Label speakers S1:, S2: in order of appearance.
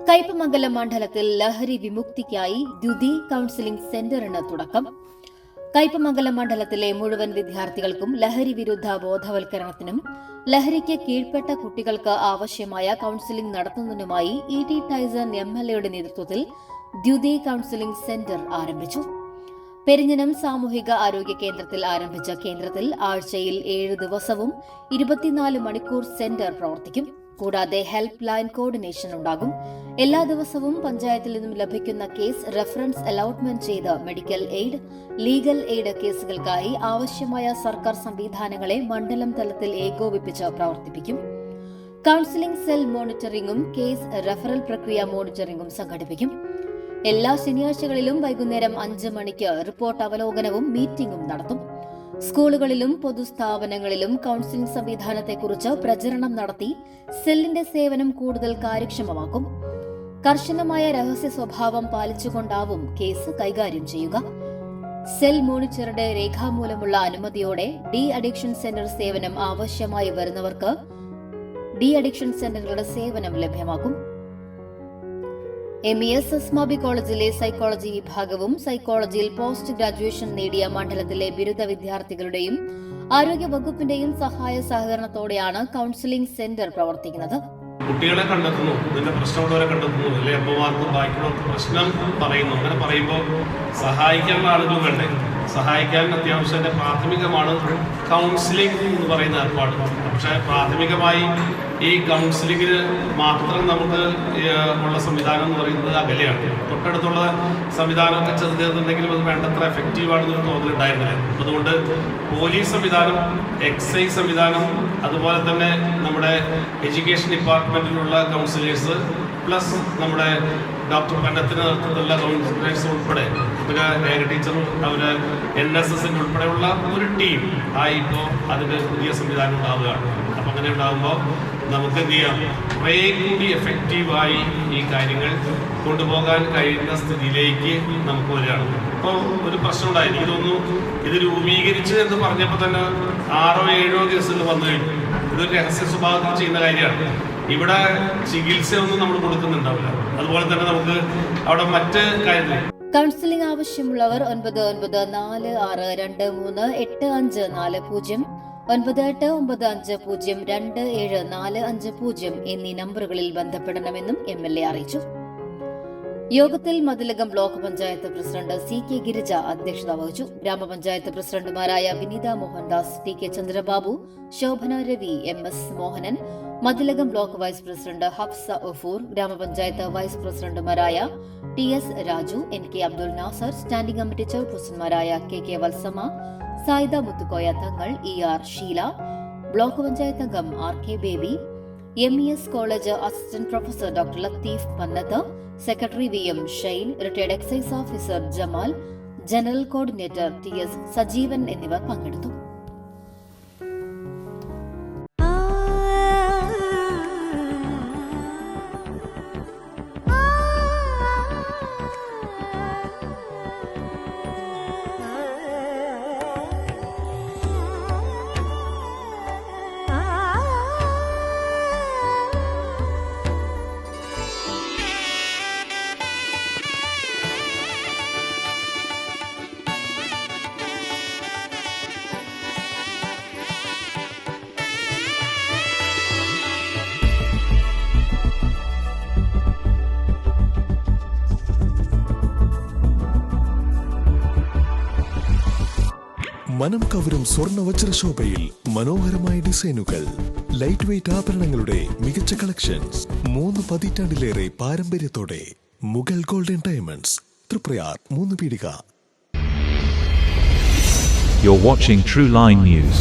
S1: കയ്പമംഗലം മണ്ഡലത്തിൽ ലഹരി വിമുക്തിക്കായി ദ്യുതി കൌൺസിലിംഗ് സെന്ററിന് തുടക്കം. കയ്പമംഗലം മണ്ഡലത്തിലെ മുഴുവൻ വിദ്യാർത്ഥികൾക്കും ലഹരി വിരുദ്ധ ബോധവൽക്കരണത്തിനും ലഹരിക്ക് കീഴ്പ്പെട്ട കുട്ടികൾക്ക് ആവശ്യമായ കൌൺസിലിംഗ് നടത്തുന്നതിനുമായി ET ടൈസൺ MLAയുടെ നേതൃത്വത്തിൽ ദ്യുതി കൌൺസിലിംഗ് സെന്റർ ആരംഭിച്ചു. പെരിഞ്ഞനം സാമൂഹിക ആരോഗ്യ കേന്ദ്രത്തിൽ ആരംഭിച്ച കേന്ദ്രത്തിൽ ആഴ്ചയിൽ 7 ദിവസവും 24 മണിക്കൂർ സെന്റർ പ്രവർത്തിക്കും. കൂടാതെ ഹെൽപ്പ് ലൈൻ കോർഡിനേഷൻ ഉണ്ടാകും. എല്ലാ ദിവസവും പഞ്ചായത്തിൽ നിന്നും ലഭിക്കുന്ന കേസ് റെഫറൻസ് അലോട്ട്മെന്റ് ചെയ്ത് മെഡിക്കൽ എയ്ഡ്, ലീഗൽ എയ്ഡ് കേസുകൾക്കായി ആവശ്യമായ സർക്കാർ സംവിധാനങ്ങളെ മണ്ഡലം തലത്തിൽ ഏകോപിപ്പിച്ച് പ്രവർത്തിപ്പിക്കും. കൌൺസിലിംഗ് സെൽ മോണിറ്ററിംഗും കേസ് റെഫറൽ പ്രക്രിയ മോണിറ്ററിംഗും സംഘടിപ്പിക്കും. എല്ലാ ശനിയാഴ്ചകളിലും വൈകുന്നേരം 5 മണിക്ക് റിപ്പോർട്ട് അവലോകനവും മീറ്റിംഗും നടത്തും. സ്കൂളുകളിലും പൊതുസ്ഥാപനങ്ങളിലും കൌൺസിലിംഗ് സംവിധാനത്തെക്കുറിച്ച് പ്രചരണം നടത്തി സെല്ലിന്റെ സേവനം കൂടുതൽ കാര്യക്ഷമമാക്കും. കർശനമായ രഹസ്യ സ്വഭാവം പാലിച്ചുകൊണ്ടാവും കേസ് കൈകാര്യം ചെയ്യുക. സെൽ മോണിറ്ററുടെ രേഖാമൂലമുള്ള അനുമതിയോടെ ഡി അഡിക്ഷൻ സെന്റർ സേവനം ആവശ്യമായി വരുന്നവർക്ക് ഡി അഡിക്ഷൻ സെന്ററുകളുടെ സേവനം ലഭ്യമാക്കും. MES അസ്മാബി കോളേജിലെ സൈക്കോളജി വിഭാഗവും സൈക്കോളജിയിൽ പോസ്റ്റ് ഗ്രാജുവേഷൻ നേടിയ മണ്ഡലത്തിലെ ബിരുദ വിദ്യാർത്ഥികളുടെയും ആരോഗ്യ വകുപ്പിന്റെയും സഹായ സഹകരണത്തോടെയാണ് കൌൺസിലിംഗ് സെന്റർ പ്രവർത്തിക്കുന്നത്.
S2: കുട്ടികളെ കണ്ടെത്തുന്നു, ഇതിന്റെ പ്രശ്നമുള്ളവരെ കണ്ടെത്തുന്നു, അല്ലെ അമ്മമാർക്ക് ബാക്കിയുള്ളവർക്ക് പ്രശ്നം പറയുന്നു. അങ്ങനെ പറയുമ്പോൾ സഹായിക്കാനുള്ള ആളുകൾ വേണ്ടേ? സഹായിക്കാൻ അത്യാവശ്യം പ്രാഥമികമാണ് കൗൺസിലിംഗ് എന്ന് പറയുന്ന ഏർപ്പാട്. പക്ഷേ പ്രാഥമികമായി ഈ കൗൺസിലിങ്ങിന് മാത്രം നമുക്ക് ഉള്ള സംവിധാനം എന്ന് പറയുന്നത് അകലെയാണ്. തൊട്ടടുത്തുള്ള സംവിധാനമൊക്കെ ചെറുതെന്നുണ്ടെങ്കിലും അത് വേണ്ടത്ര എഫക്റ്റീവാണെന്നൊരു തോന്നലുണ്ടായിരുന്നില്ല. അതുകൊണ്ട് പോലീസ് സംവിധാനം, എക്സൈസ് സംവിധാനം, അതുപോലെ തന്നെ നമ്മുടെ എഡ്യൂക്കേഷൻ ഡിപ്പാർട്ട്മെൻറ്റിലുള്ള കൗൺസിലേഴ്സ് പ്ലസ് നമ്മുടെ ഡോക്ടർ പന്നത്തിന് നേതൃത്വത്തിലുള്ള കൗൺസിലേഴ്സ് ഉൾപ്പെടെ പിന്നെ രേഖ ടീച്ചറും അവര് NSSന്റെ ഉൾപ്പെടെയുള്ള ഒരു ടീം ഇപ്പോൾ അതിൻ്റെ പുതിയ സംവിധാനം ഉണ്ടാവുകയാണ്. അപ്പം അങ്ങനെ ഉണ്ടാകുമ്പോൾ നമുക്ക് എന്ത് ചെയ്യാം, കുറേ കൂടി എഫക്റ്റീവായി ഈ കാര്യങ്ങൾ കൊണ്ടുപോകാൻ കഴിയുന്ന സ്ഥിതിയിലേക്ക് നമുക്ക് വരികയാണ്. ഇപ്പോൾ ഒരു പ്രശ്നം ഉണ്ടായി, എനിക്ക് തോന്നുന്നു ഇത് രൂപീകരിച്ച് എന്ന് പറഞ്ഞപ്പോൾ തന്നെ 6-7 കേസുകൾ വന്നു കഴിഞ്ഞു. ഇതൊരു രഹസ്യ സ്വഭാവത്തിൽ ചെയ്യുന്ന കാര്യമാണ്. ഇവിടെ ചികിത്സയൊന്നും നമ്മൾ കൊടുക്കുന്നുണ്ടാവില്ല. അതുപോലെ തന്നെ നമുക്ക് അവിടെ മറ്റ് കാര്യങ്ങൾ
S1: കൌൺസിലിംഗ് ആവശ്യമുള്ളവർ 9946238540 9895027450 എന്നീ നമ്പറുകളിൽ ബന്ധപ്പെടണമെന്നും MLA അറിയിച്ചു. യോഗത്തിൽ Mathilakam block panchayat president CK Girija അധ്യക്ഷത വഹിച്ചു. ഗ്രാമപഞ്ചായത്ത് പ്രസിഡന്റുമാരായ Vineetha Mohandas, TK Chandrababu, Shobhana Ravi, MS Mohanan, Mathilakam block vice president Hafsa Ofoor, ഗ്രാമപഞ്ചായത്ത് വൈസ് പ്രസിഡന്റുമാരായ TS Raju, NK Abdul Nasar, standing committee ചെയർപേഴ്സൺമാരായ KK Valsama, Sayida Muthukoya Thangal, ER Sheela, block panchayat അംഗം RK Baby, MES college assistant professor doctor Latheef Pannath, secretary VM Shine, retired excise officer Jamal, general coordinator TS Sajeevan എന്നിവർ പങ്കെടുത്തു.
S3: മനം കവരും സ്വർണ്ണ വജ്രശോഭയിൽ മനോഹരമായ ഡിസൈനുകൾ, ലൈറ്റ് വെയ്റ്റ് ആഭരണങ്ങളുടെ മികച്ച കളക്ഷൻസ്, 3 പതിറ്റാണ്ടിലേറെ പാരമ്പര്യത്തോടെ മുഗൾ ഗോൾഡൻ ഡയമണ്ട്സ്, തൃപ്രയാർ 3 പീടിക.
S4: You're watching True Line News.